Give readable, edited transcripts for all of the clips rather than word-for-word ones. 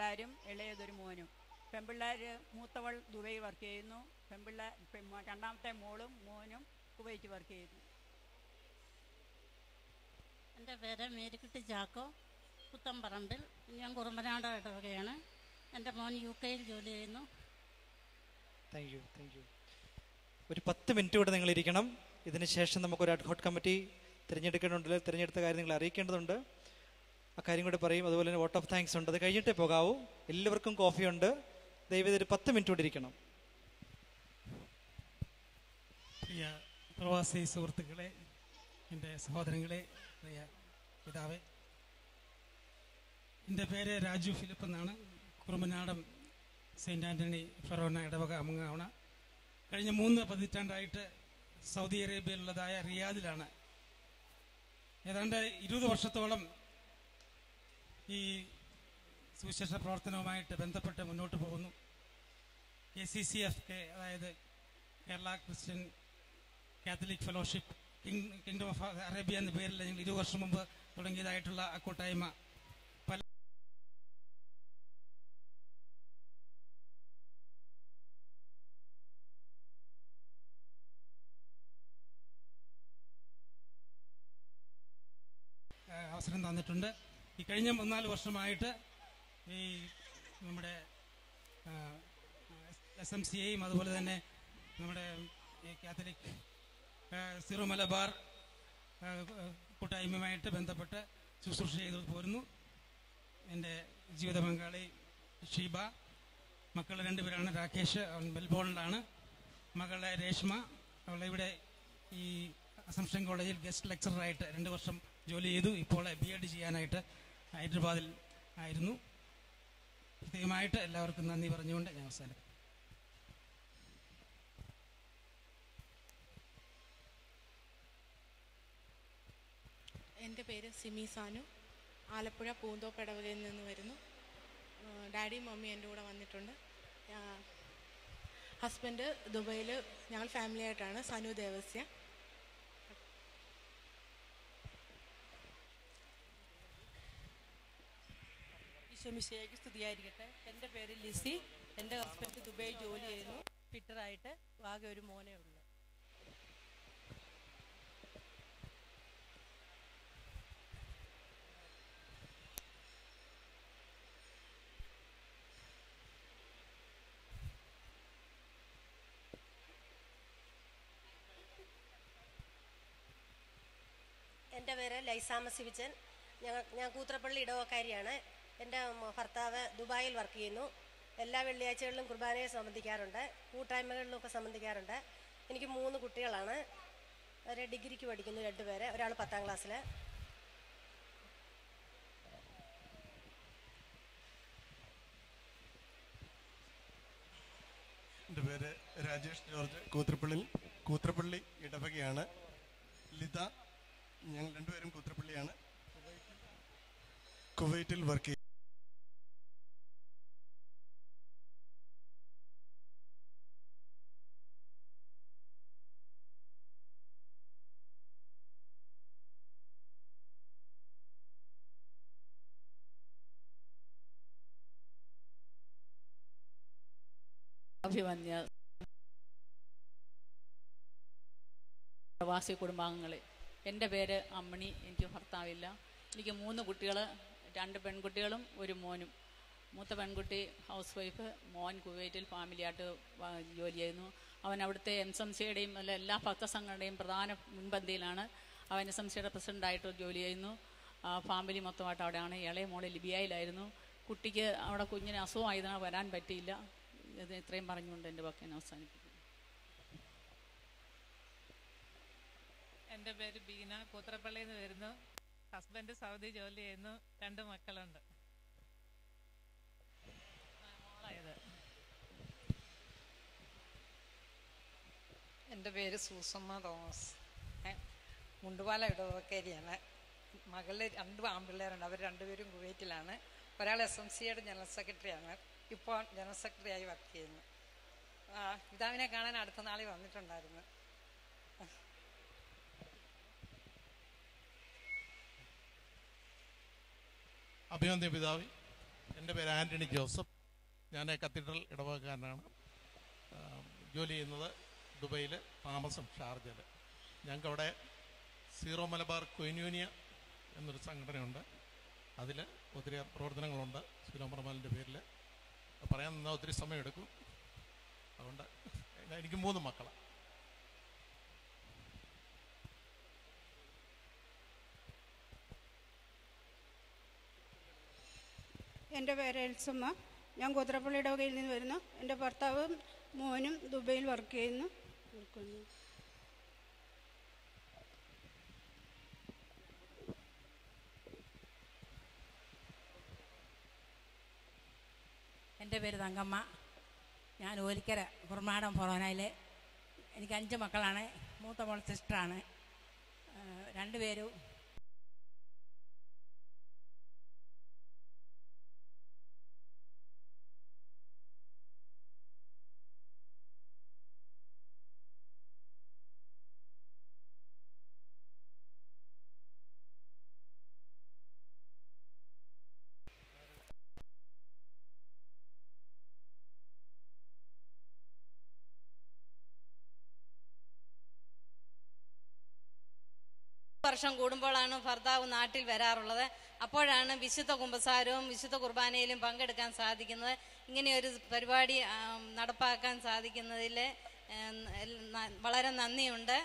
പെൺപിള്ളേരും ഇളയതൊരു മോനും. പെൺപിള്ളേർ മൂത്തവൾ Dubai work ചെയ്യുന്നു. രണ്ടാമത്തെ മോളും മോനും കുവൈറ്റ് വർക്ക് ചെയ്യുന്നു. എൻ്റെ പേര് മേരിക്കുട്ടി ചാക്കോ, പുത്തമ്പറമ്പിൽ. ഞാൻ കുറുമ്പനാട് ഇടവകയാണ്. എൻ്റെ മോൻ UK ജോലി ചെയ്യുന്നു. Thank you. ഒരു 10 മിനിറ്റ് കൂടെ നിങ്ങൾ ഇരിക്കണം. ഇതിന് ശേഷം നമുക്കൊരു അഡ്ഹോക് കമ്മിറ്റി തിരഞ്ഞെടുക്കേണ്ടതുണ്ട്. തിരഞ്ഞെടുത്ത കാര്യം നിങ്ങൾ അറിയിക്കേണ്ടതുണ്ട്. ആ കാര്യം കൂടെ പറയും. അതുപോലെ തന്നെ വോട്ട് ഓഫ് താങ്ക്സ് ഉണ്ട്. അത് കഴിഞ്ഞിട്ടേ പോകാവൂ. എല്ലാവർക്കും കോഫിയുണ്ട്. ദയവേത് ഒരു 10 മിനിറ്റ് കൂടെ ഇരിക്കണം. പ്രിയ പ്രവാസി സുഹൃത്തുക്കളെ, എൻ്റെ സഹോദരങ്ങളെ, പ്രിയ പിതാവേ, എൻ്റെ പേര് രാജു ഫിലിപ്പ് എന്നാണ്. കുറുമ്പനാടം സെയിൻറ്റ് ആൻ്റണി ഫെറോന ഇടവക അംഗമാണ്. കഴിഞ്ഞ 3 പതിറ്റാണ്ടായിട്ട് സൗദി അറേബ്യയിലുള്ളതായ റിയാദിലാണ്. ഏതാണ്ട് 20 വർഷത്തോളം ഈ സുവിശേഷ പ്രവർത്തനവുമായിട്ട് ബന്ധപ്പെട്ട് മുന്നോട്ട് പോകുന്നു. KCCFK, അതായത് Kerala Christian Catholic fellowship kingdom of Arabia എന്ന പേരിൽ ഞങ്ങൾ 20 വർഷം മുമ്പ് തുടങ്ങിയതായിട്ടുള്ള ആ കൂട്ടായ്മ പല അവസരം തന്നിട്ടുണ്ട്. ഈ കഴിഞ്ഞ 3-4 വർഷമായിട്ട് ഈ നമ്മുടെ SMCAയും അതുപോലെ തന്നെ നമ്മുടെ കാത്തലിക് സിറോ മലബാർ കൂട്ടായ്മയുമായിട്ട് ബന്ധപ്പെട്ട് ശുശ്രൂഷ ചെയ്തു പോരുന്നു. എൻ്റെ ജീവിത പങ്കാളി ഷീബ, മക്കൾ 2 പേരാണ്. രാകേഷ്, അവൻ മെൽബോണിലാണ്. മകളെ രേഷ്മ, അവളെ ഇവിടെ ഈ അസംഷൻ കോളേജിൽ ഗസ്റ്റ് ലെക്ചറായിട്ട് 2 വർഷം ജോലി ചെയ്തു. ഇപ്പോൾ BEd ചെയ്യാനായിട്ട് ഹൈദരാബാദിൽ ആയിരുന്നു. പ്രത്യേകമായിട്ട് എല്ലാവർക്കും നന്ദി പറഞ്ഞുകൊണ്ട് ഞാൻ അവസാനം. എൻ്റെ പേര് സിമി സാനു, ആലപ്പുഴ പൂന്തോപ്പ് ഇടവകയിൽ നിന്ന് വരുന്നു. ഡാഡിയും മമ്മിയും എൻ്റെ കൂടെ വന്നിട്ടുണ്ട്. ഹസ്ബൻഡ് ദുബൈയിൽ. ഞങ്ങൾ ഫാമിലി ആയിട്ടാണ്. സനു ദേവസ്യ. ഈശോമിശിഹായ്ക്ക് സ്തുതിയായിരിക്കട്ടെ. എൻ്റെ പേര് ലിസി. എൻ്റെ ഹസ്ബൻഡ് ദുബൈ ജോലി ചെയ്യുന്നു, ഫിറ്ററായിട്ട്. ആകെ ഒരു മോനേ ഉള്ളൂ. എൻ്റെ പേര് ലൈസാമ സിവിച്ചൻ. ഞാൻ കൂത്രപ്പള്ളി ഇടവക്കാരിയാണ്. എൻ്റെ ഭർത്താവ് ദുബായിൽ വർക്ക് ചെയ്യുന്നു. എല്ലാ വെള്ളിയാഴ്ചകളിലും കുർബാനയെ സംബന്ധിക്കാറുണ്ട്, കൂട്ടായ്മകളിലുമൊക്കെ സംബന്ധിക്കാറുണ്ട്. എനിക്ക് 3 കുട്ടികളാണ്. അവർ ഡിഗ്രിക്ക് പഠിക്കുന്നു, 2 പേര്. ഒരാൾ 10ാം ക്ലാസ്സിൽ. എൻ്റെ പേര് രാജേഷ് ജോർജ്, കൂത്രപ്പള്ളി ഇടവകയാണ്. ലിത, ഞങ്ങൾ 2 പേരും കൂത്രപ്പള്ളിയാണ്. കുവൈറ്റിൽ വർക്ക് ചെയ്യും. അഭിമന്യ പ്രവാസി കുടുംബാംഗങ്ങളെ, എൻ്റെ പേര് അമ്മണി. എനിക്ക് ഭർത്താവില്ല. എനിക്ക് 3 കുട്ടികൾ, 2 പെൺകുട്ടികളും 1 മോനും. മൂത്ത പെൺകുട്ടി ഹൗസ് വൈഫ്, മോൻ കുവൈറ്റിൽ ഫാമിലിയായിട്ട് ജോലി ചെയ്യുന്നു. അവൻ അവിടുത്തെ SMCയുടെയും എല്ലാ ഭക്തസംഘടനയുടെയും പ്രധാന മുൻപന്തിയിലാണ്. അവൻ SMCയുടെ പ്രസിഡൻ്റായിട്ട് ജോലി ചെയ്യുന്നു. ഫാമിലി മൊത്തമായിട്ട് അവിടെയാണ്. ഇളയ മോള് ലിബിയയിലായിരുന്നു. കുട്ടിക്ക് അവിടെ കുഞ്ഞിന് അസുഖമായതിനാൽ വരാൻ പറ്റിയില്ല. ഇത് ഇത്രയും പറഞ്ഞുകൊണ്ട് എൻ്റെ വാക്ക് ഞാൻ അവസാനിപ്പിക്കുന്നു. എൻ്റെ പേര് ബീന, കൂത്രപ്പള്ളിയിൽ നിന്ന് വരുന്നു. ഹസ്ബൻഡ് സൗദി ജോലി ചെയ്യുന്നു. 2 മക്കളുണ്ട്. എൻ്റെ പേര് സൂസമ്മ തോമസ്. മുണ്ടുപാല ഇടവക്കാരിയാണ്. മകളിൽ 2 ആൺപിള്ളേരുണ്ട്. അവർ 2 പേരും കുവൈറ്റിലാണ്. ഒരാൾ SMCയുടെ ജനറൽ സെക്രട്ടറിയാണ്. ഇപ്പോൾ ജനറൽ സെക്രട്ടറി ആയി വർക്ക് ചെയ്യുന്നു. പിതാവിനെ കാണാൻ അടുത്ത നാളിൽ വന്നിട്ടുണ്ടായിരുന്നു. അഭിനന്ദ പിതാവ്, എൻ്റെ പേര് ആൻ്റണി ജോസഫ്. ഞാൻ കത്തീഡ്രൽ ഇടവകക്കാരനാണ്. ജോലി ചെയ്യുന്നത് ദുബൈയിൽ, താമസം ഷാർജയിൽ. ഞങ്ങൾക്കവിടെ സീറോ മലബാർ കൊയിന്യൂനിയ എന്നൊരു സംഘടനയുണ്ട്. അതിൽ ഒത്തിരി പ്രവർത്തനങ്ങളുണ്ട്. സീറോ മലബാറിൻ്റെ പേരിൽ പറയാൻ നിന്നാൽ ഒത്തിരി സമയമെടുക്കും. അതുകൊണ്ട് എനിക്ക് 3 മക്കളാണ്. എൻ്റെ പേര് എൽസമ്മ. ഞാൻ കൂത്രപ്പള്ളി ഇടവകയിൽ നിന്ന് വരുന്നു. എൻ്റെ ഭർത്താവും മോനും ദുബൈയിൽ വർക്ക് ചെയ്യുന്നു. എൻ്റെ പേര് തങ്കമ്മ. ഞാൻ ഓലിക്കര കുർമാടം ഫൊറോനയിൽ. എനിക്ക് 5 മക്കളാണ്. മൂത്ത മോൾ സിസ്റ്ററാണ്. 2 പേരും വർഷം കൂടുമ്പോഴാണ് ഭർത്താവ് നാട്ടിൽ വരാറുള്ളത്. അപ്പോഴാണ് വിശുദ്ധ കുമ്പസാരവും വിശുദ്ധ കുർബാനയിലും പങ്കെടുക്കാൻ സാധിക്കുന്നത്. ഇങ്ങനെയൊരു പരിപാടി നടപ്പാക്കാൻ സാധിക്കുന്നതിൽ വളരെ നന്ദിയുണ്ട്.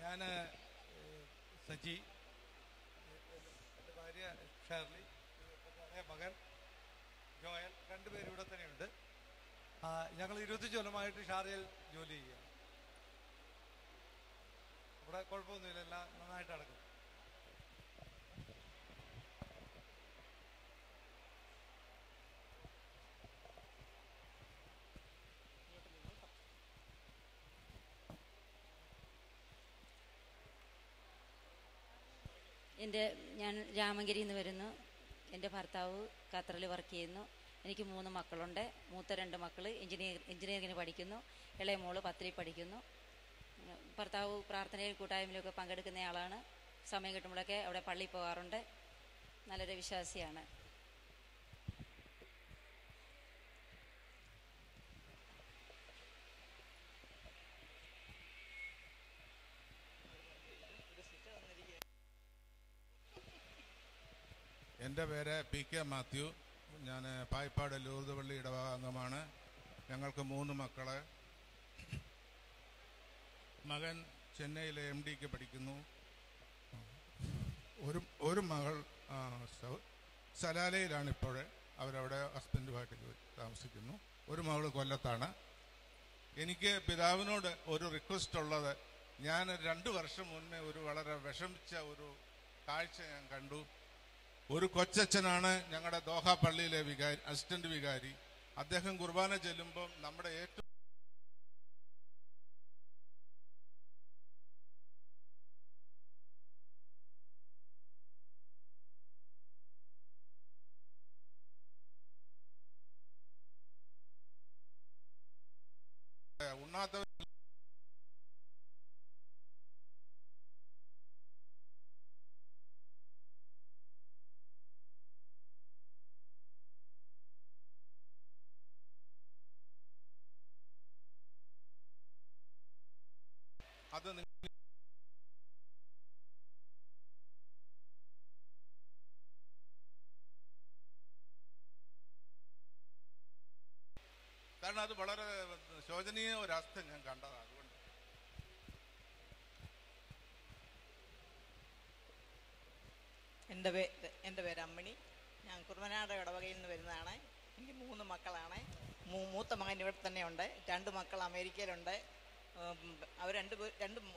ഞാൻ സജി, എൻ്റെ ഭാര്യ ഷേർലി, മകൻ ജോയൽ, 2 പേരും ഇവിടെ തന്നെയുണ്ട്. ഞങ്ങൾ 25 കൊല്ലമായിട്ട് ഷാർജയിൽ ജോലി ചെയ്യുക. ഇവിടെ കുഴപ്പമൊന്നുമില്ല, എല്ലാം നന്നായിട്ട് നടക്കും. ഞാൻ രാമങ്കരിയിൽ നിന്ന് വരുന്നു. എൻ്റെ ഭർത്താവ് ഖത്തറിൽ വർക്ക് ചെയ്യുന്നു. എനിക്ക് 3 മക്കളുണ്ട്. മൂത്ത 2 മക്കൾ എഞ്ചിനീയറിങ്ങിന് പഠിക്കുന്നു. ഇളയ മോള് 10ൽ പഠിക്കുന്നു. ഭർത്താവ് പ്രാർത്ഥനയിൽ കൂട്ടായ്മയിലൊക്കെ പങ്കെടുക്കുന്നയാളാണ്. സമയം കിട്ടുമ്പോഴൊക്കെ അവിടെ പള്ളിയിൽ പോകാറുണ്ട്. നല്ലൊരു വിശ്വാസിയാണ്. എൻ്റെ പേര് PK മാത്യു. ഞാൻ പായിപ്പാട് ലൂർദ് ഇടവക അംഗമാണ്. ഞങ്ങൾക്ക് 3 മക്കൾ. മകൻ ചെന്നൈയിലെ MDക്ക് പഠിക്കുന്നു. ഒരു മകൾ സലാലയിലാണ് ഇപ്പോൾ. അവരവിടെ ഹസ്ബൻഡുമായിട്ട് താമസിക്കുന്നു. ഒരു മകൾ കൊല്ലത്താണ്. എനിക്ക് പിതാവിനോട് ഒരു റിക്വസ്റ്റ് ഉള്ളത്, ഞാൻ 2 വർഷം മുന്നേ ഒരു വളരെ വിഷമിച്ച ഒരു കാഴ്ച ഞാൻ കണ്ടു. ഒരു കൊച്ചച്ഛനാണ് ഞങ്ങളുടെ ദോഹ പള്ളിയിലെ വികാരി, അസിസ്റ്റന്റ് വികാരി. അദ്ദേഹം കുർബാന ചെല്ലുമ്പം നമ്മുടെ ഏറ്റവും ഉണ്ണാത്ത അത് കാരണം അത് വളരെ ശോചനീയ ഒരവസ്ഥ ഞാൻ കണ്ടതാണ്. അതുകൊണ്ട് എൻ്റെ പേര് അമ്മിണി. ഞാൻ കുർമനാട് ഇടവകയിൽ നിന്ന് വരുന്നതാണ്. എനിക്ക് 3 മക്കളാണ്. മൂത്ത മകൻ ഇവിടെ തന്നെയുണ്ട്. 2 മക്കൾ അമേരിക്കയിലുണ്ട്. അവർ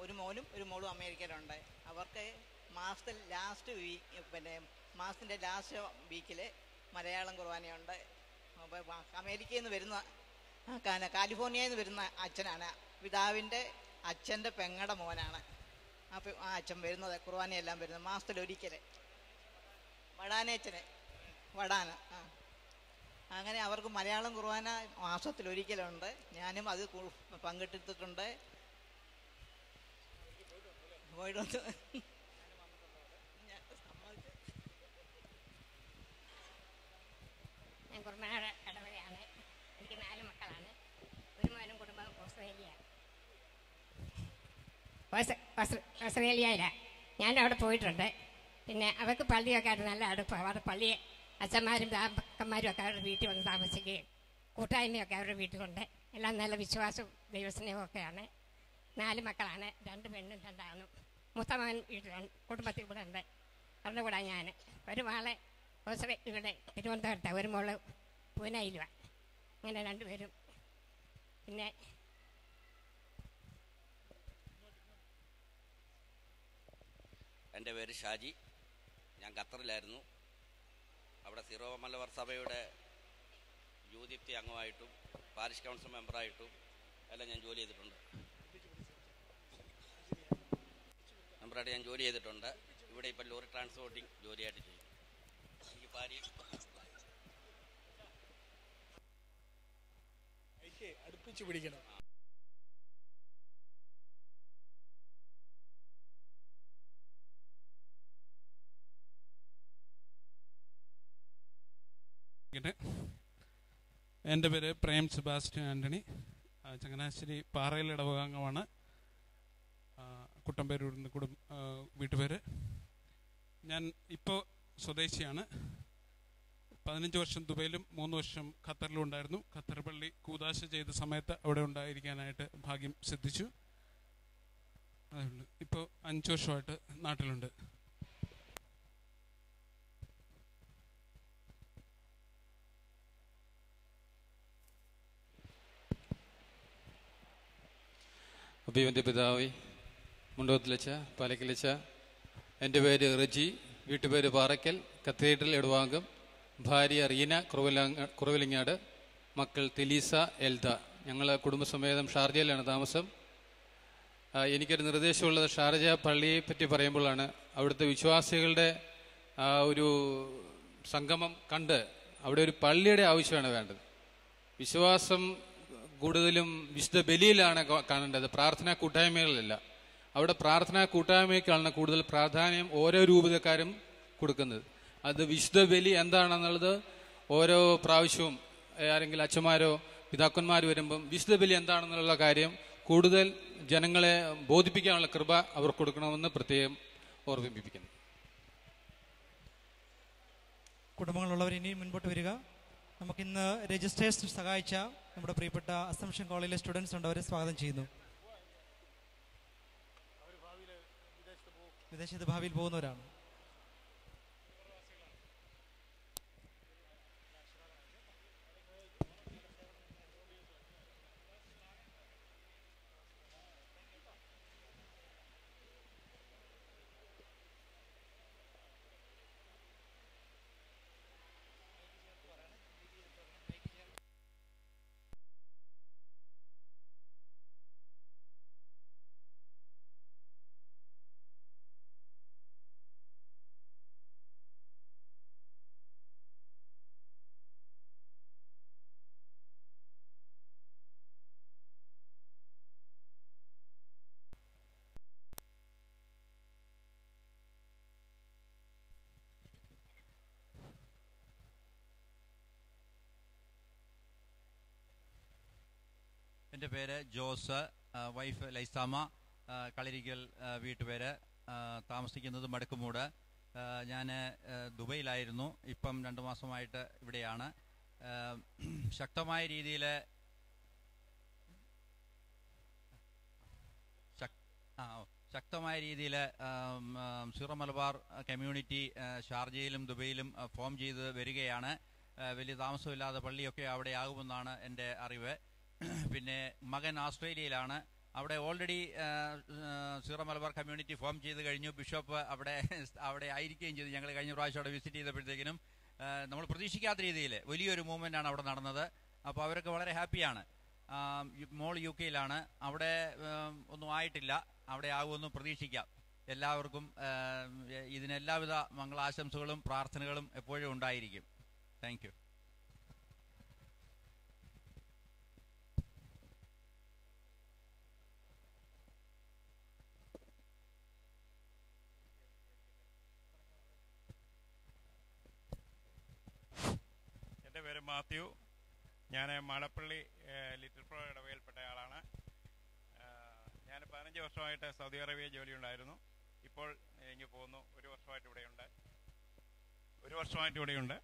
ഒരു മോനും ഒരു മോളും അമേരിക്കയിലുണ്ട്. അവർക്ക് മാസത്തിൻ്റെ ലാസ്റ്റ് വീക്കിൽ മലയാളം കുർബാനയുണ്ട്. അമേരിക്കയിൽ നിന്ന് വരുന്ന കാലിഫോർണിയയിൽ നിന്ന് വരുന്ന അച്ഛനാണ്. പിതാവിൻ്റെ അച്ഛൻ്റെ പെങ്ങടെ മോനാണ്. ആ അച്ഛൻ വരുന്നത് കുർബാനയെല്ലാം വരുന്നത് മാസത്തിലൊരിക്കൽ. വടാനേച്ചന് വടാന. അങ്ങനെ അവർക്ക് മലയാളം കുർബാന മാസത്തിലൊരിക്കലുണ്ട്. ഞാനും അത് പങ്കെടുത്തിട്ടുണ്ട്. പോയിടുന്നു. ഞാൻ കുറുമനാട് ഇടവകയാണ്. എനിക്ക് 4 മക്കളാണ്. ഒരു മോനും കുടുംബം ഓസ്ട്രേലിയയിലാണ്. ഞാൻ അവിടെ പോയിട്ടുണ്ട്. പിന്നെ അവർക്ക് പള്ളിയൊക്കെ ആയിട്ട് നല്ല അടുപ്പം. അവരുടെ പള്ളി അച്ഛന്മാരും അക്കന്മാരും ഒക്കെ അവരുടെ വീട്ടിൽ വന്ന് താമസിക്കുകയും കൂട്ടായ്മയൊക്കെ അവരുടെ വീട്ടിലുണ്ട്. എല്ലാം നല്ല വിശ്വാസവും ദൈവസ്നേഹവും ഒക്കെയാണ്. 4 മക്കളാണ്, 2 പെണ്ണും 2 ആണും. മൂത്ത മകൻ വീട്ടിലുണ്ട്, കുടുംബത്തിൽ കൂടെ ഉണ്ട്. അവരുടെ കൂടെ ഞാൻ. ഒരു മകളെ ഇവിടെ തിരുവനന്തപുരത്താണ്, ഒരു മോള് പൂനെയിലുമാണ്. അങ്ങനെ 2 പേരും. പിന്നെ എൻ്റെ പേര് ഷാജി. ഞാൻ ഖത്തറിലായിരുന്നു. അവിടെ സീറോ മലബാർ സഭയുടെ യൂത്ത് അംഗമായിട്ടും പാരിഷ് കൗൺസിൽ മെമ്പറായിട്ടും എല്ലാം ഞാൻ ജോലി ചെയ്തിട്ടുണ്ട്. മെമ്പറായിട്ട് ഞാൻ ജോലി ചെയ്തിട്ടുണ്ട്. ഇവിടെ ഇപ്പം ലോറി ട്രാൻസ്പോർട്ടിങ് ജോലിയായിട്ട് ചെയ്യും. എനിക്ക് ഭാര്യ അടുപ്പിച്ച് പിടിക്കണം. എൻ്റെ പേര് പ്രേം സെബാസ്റ്റ്യൻ ആൻ്റണി. ചങ്ങനാശ്ശേരി പാറയിൽ ഇടവകാംഗമാണ്. കുട്ടമ്പേരൂരിൻ്റെ വീട്ടുപേര്. ഞാൻ ഇപ്പോൾ സ്വദേശിയാണ്. 15 വർഷം ദുബൈയിലും 3 വർഷം ഖത്തറിലും ഉണ്ടായിരുന്നു. ഖത്തർ പള്ളി കൂദാശ ചെയ്ത സമയത്ത് അവിടെ ഉണ്ടായിരിക്കാനായിട്ട് ഭാഗ്യം സിദ്ധിച്ചു. അതുകൊണ്ട് ഇപ്പോൾ 5 വർഷമായിട്ട് നാട്ടിലുണ്ട്. അഭിവന്ധ്യ പിതാവേ, മുണ്ടോത്തിലച്ച, പാലക്കിലച്ച, എൻ്റെ പേര് റജി, വീട്ടുപേര് പാറയ്ക്കൽ, കത്തീഡ്രൽ ഇടവാംഗം, ഭാര്യ റീന, കുറവിലങ്ങാട്, മക്കൾ തെലീസ, എൽദ. ഞങ്ങൾ കുടുംബസമേതം ഷാർജയിലാണ് താമസം. എനിക്കൊരു നിർദ്ദേശമുള്ളത് ഷാർജ പള്ളിയെ പറ്റി പറയുമ്പോഴാണ്. അവിടുത്തെ വിശ്വാസികളുടെ ഒരു സംഗമം കണ്ട് അവിടെ ഒരു പള്ളിയുടെ ആവശ്യമാണ് വേണ്ടത്. വിശ്വാസം കൂടുതലും വിശുദ്ധ ബലിയിലാണ് കാണേണ്ടത്, പ്രാർത്ഥനാ കൂട്ടായ്മകളിലല്ല. അവിടെ പ്രാർത്ഥനാ കൂട്ടായ്മയ്ക്കാണ് കൂടുതൽ പ്രാധാന്യം ഓരോ രൂപതക്കാരും കൊടുക്കുന്നത്. അത് വിശുദ്ധ ബലി എന്താണെന്നുള്ളത് ഓരോ പ്രാവശ്യവും ആരെങ്കിലും അച്ഛന്മാരോ പിതാക്കന്മാർ വരുമ്പം വിശുദ്ധ ബലി എന്താണെന്നുള്ള കാര്യം കൂടുതൽ ജനങ്ങളെ ബോധിപ്പിക്കാനുള്ള കൃപ അവർ കൊടുക്കണമെന്ന് പ്രത്യേകം ഓർമ്മിപ്പിക്കുന്നു. കുടുംബങ്ങളുള്ളവർ ഇനിയും മുൻപോട്ട് വരിക. നമുക്കിന്ന് രജിസ്ട്രേഷൻ സഹായിച്ച നമ്മുടെ പ്രിയപ്പെട്ട അസംഷൻ കോളേജിലെ സ്റ്റുഡൻസ് ഉണ്ട്, അവരെ സ്വാഗതം ചെയ്യുന്നു. വിദേശത്ത് ഭാവിയിൽ പോകുന്നവരാണ്. എൻ്റെ പേര് ജോസ്, വൈഫ് ലൈസാമ, കളരിക്കൽ വീട്ടുപേര്. താമസിക്കുന്നത് മടുക്കുമൂട്. ഞാൻ ദുബൈയിലായിരുന്നു. ഇപ്പം 2 മാസമായിട്ട് ഇവിടെയാണ്. ശക്തമായ രീതിയിൽ സീറോ മലബാർ കമ്മ്യൂണിറ്റി ഷാർജയിലും ദുബൈയിലും ഫോം ചെയ്ത് വരികയാണ്. വലിയ താമസമില്ലാതെ പള്ളിയൊക്കെ അവിടെ ആകുമെന്നാണ് എൻ്റെ അറിവ്. പിന്നെ മകൻ ഓസ്ട്രേലിയയിലാണ്. അവിടെ already zero Malabar community form ചെയ്ത് കഴിഞ്ഞു. ബിഷപ്പ് അവിടെ ആയിരിക്കുകയും ചെയ്തു. ഞങ്ങൾ കഴിഞ്ഞ പ്രാവശ്യം അവിടെ വിസിറ്റ് ചെയ്തപ്പോഴത്തേക്കിനും നമ്മൾ പ്രതീക്ഷിക്കാത്ത രീതിയിൽ വലിയൊരു മൂവ്മെൻ്റാണ് അവിടെ നടന്നത്. അപ്പോൾ അവരൊക്കെ വളരെ ഹാപ്പിയാണ്. മോൾ UK-യിലാണ്. അവിടെ ഒന്നും ആയിട്ടില്ല. അവിടെ ആകുമെന്ന് പ്രതീക്ഷിക്കാം. എല്ലാവർക്കും ഇതിനെല്ലാവിധ മംഗളാശംസകളും പ്രാർത്ഥനകളും എപ്പോഴും ഉണ്ടായിരിക്കും. Thank you. മാത്യു. ഞാൻ മാടപ്പള്ളി ലിറ്റിൽ ഫ്ലവർ ഇടവകയിൽപ്പെട്ട ആളാണ്. ഞാൻ 15 വർഷമായിട്ട് സൗദി അറേബ്യ ജോലിയുണ്ടായിരുന്നു. ഇപ്പോൾ ഇങ്ങ് പോകുന്നു. ഒരു വർഷമായിട്ട് ഇവിടെയുണ്ട്.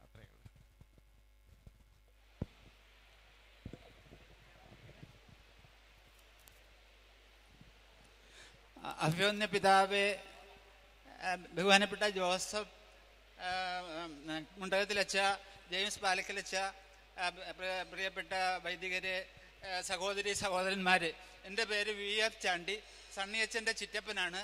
അത്രയേ ഉള്ളൂ. അഭിവന്യ പിതാവേ, ബഹുമാനപ്പെട്ട ജോസഫ് മുണ്ടകത്തിലച്ച, ജെയിംസ് പാലക്കലച്ച, പ്രിയപ്പെട്ട വൈദികരെ, സഹോദരി സഹോദരന്മാർ, എൻ്റെ പേര് VF ചാണ്ടി, സണ്ണിയച്ചൻ്റെ ചിറ്റപ്പനാണ്.